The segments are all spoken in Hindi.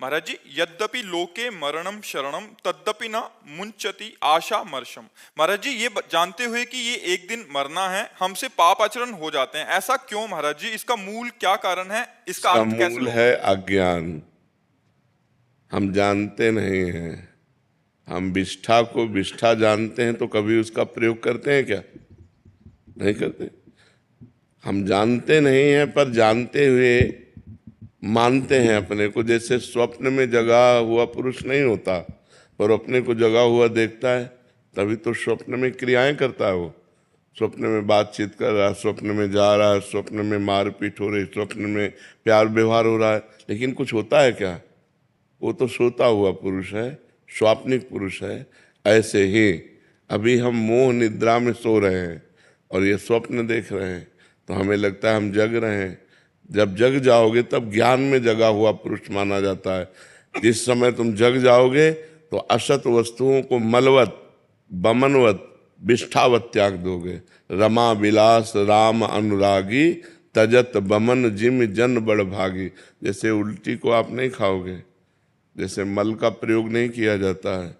महाराज जी, यद्यपि लोके मरणम शरणम तद्यपि न मुंचति आशा मर्शम। महाराज जी, ये जानते हुए कि ये एक दिन मरना है, हमसे पाप आचरण हो जाते हैं, ऐसा क्यों महाराज जी? इसका मूल क्या कारण है? इसका इसका अंत कैसे मूल होगा? है अज्ञान। हम जानते नहीं हैं। हम विष्ठा को विष्ठा जानते हैं तो कभी उसका प्रयोग करते हैं क्या? नहीं करते। हम जानते नहीं हैं पर जानते हुए मानते हैं अपने को। जैसे स्वप्न में जगा हुआ पुरुष नहीं होता पर अपने को जगा हुआ देखता है, तभी तो स्वप्न में क्रियाएं करता है वो। स्वप्न में बातचीत कर रहा है, स्वप्न में जा रहा है, स्वप्न में मारपीट हो रही, स्वप्न में प्यार व्यवहार हो रहा है, लेकिन कुछ होता है क्या? वो तो सोता हुआ पुरुष है, स्वाप्निक पुरुष है। ऐसे ही अभी हम मोह निद्रा में सो रहे हैं और ये स्वप्न देख रहे हैं तो हमें लगता है हम जग रहे हैं। जब जग जाओगे तब ज्ञान में जगा हुआ पुरुष माना जाता है। जिस समय तुम जग जाओगे तो असत वस्तुओं को मलवत बमनवत विष्ठावत त्याग दोगे। रमा विलास राम अनुरागी तजत बमन जिम जन बड़ भागी। जैसे उल्टी को आप नहीं खाओगे, जैसे मल का प्रयोग नहीं किया जाता है,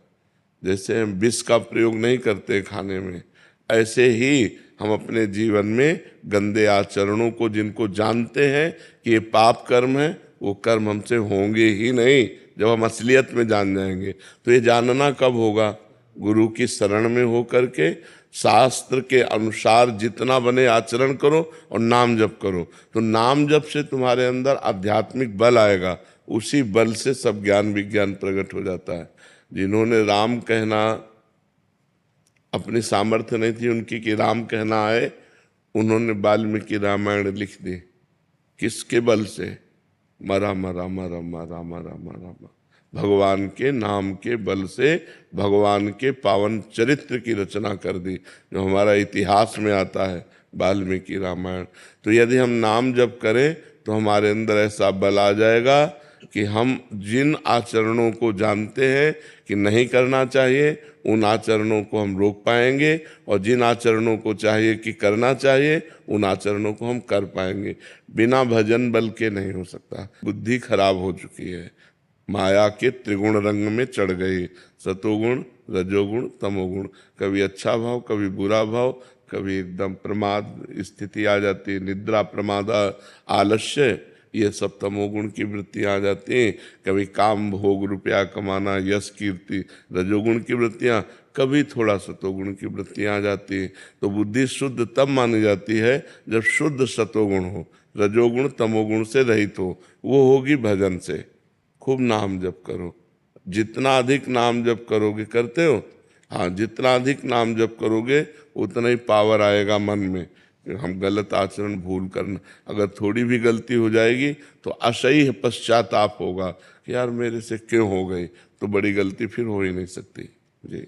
जैसे हम विष का प्रयोग नहीं करते खाने में, ऐसे ही हम अपने जीवन में गंदे आचरणों को, जिनको जानते हैं कि ये पाप कर्म है, वो कर्म हमसे होंगे ही नहीं। जब हम असलियत में जान जाएंगे तो ये जानना कब होगा? गुरु की शरण में होकर के शास्त्र के अनुसार जितना बने आचरण करो और नाम जप करो। तो नाम जप से तुम्हारे अंदर आध्यात्मिक बल आएगा, उसी बल से सब ज्ञान विज्ञान प्रकट हो जाता है। जिन्होंने राम कहना अपनी सामर्थ्य नहीं थी उनकी कि राम कहना आए, उन्होंने वाल्मीकि रामायण लिख दी। किसके बल से? राम राम राम राम राम राम, भगवान के नाम के बल से भगवान के पावन चरित्र की रचना कर दी, जो हमारा इतिहास में आता है, वाल्मीकि रामायण। तो यदि हम नाम जप करें तो हमारे अंदर ऐसा बल आ जाएगा कि हम जिन आचरणों को जानते हैं कि नहीं करना चाहिए, उन आचरणों को हम रोक पाएंगे, और जिन आचरणों को चाहिए कि करना चाहिए, उन आचरणों को हम कर पाएंगे। बिना भजन बल के नहीं हो सकता। बुद्धि खराब हो चुकी है, माया के त्रिगुण रंग में चढ़ गई, सतोगुण रजोगुण तमोगुण। कभी अच्छा भाव, कभी बुरा भाव, कभी एकदम प्रमाद स्थिति आ जाती है, निद्रा प्रमाद आलस्य, ये सब तमोगुण की वृत्तियाँ आ जाती हैं। कभी काम भोग रुपया कमाना यश कीर्ति रजोगुण की वृत्तियाँ, कभी थोड़ा सतोगुण की वृत्तियाँ आ जाती हैं। तो बुद्धि शुद्ध तब मानी जाती है जब शुद्ध सतोगुण हो, रजोगुण तमोगुण से रहित हो। वो होगी भजन से। खूब नाम जप करो, जितना अधिक नाम जप करोगे, करते हो? हाँ, जितना अधिक नाम जप करोगे उतना ही पावर आएगा मन में। हम गलत आचरण भूल करना, अगर थोड़ी भी गलती हो जाएगी तो असह्य पश्चाताप होगा कि यार मेरे से क्यों हो गई, तो बड़ी गलती फिर हो ही नहीं सकती जी।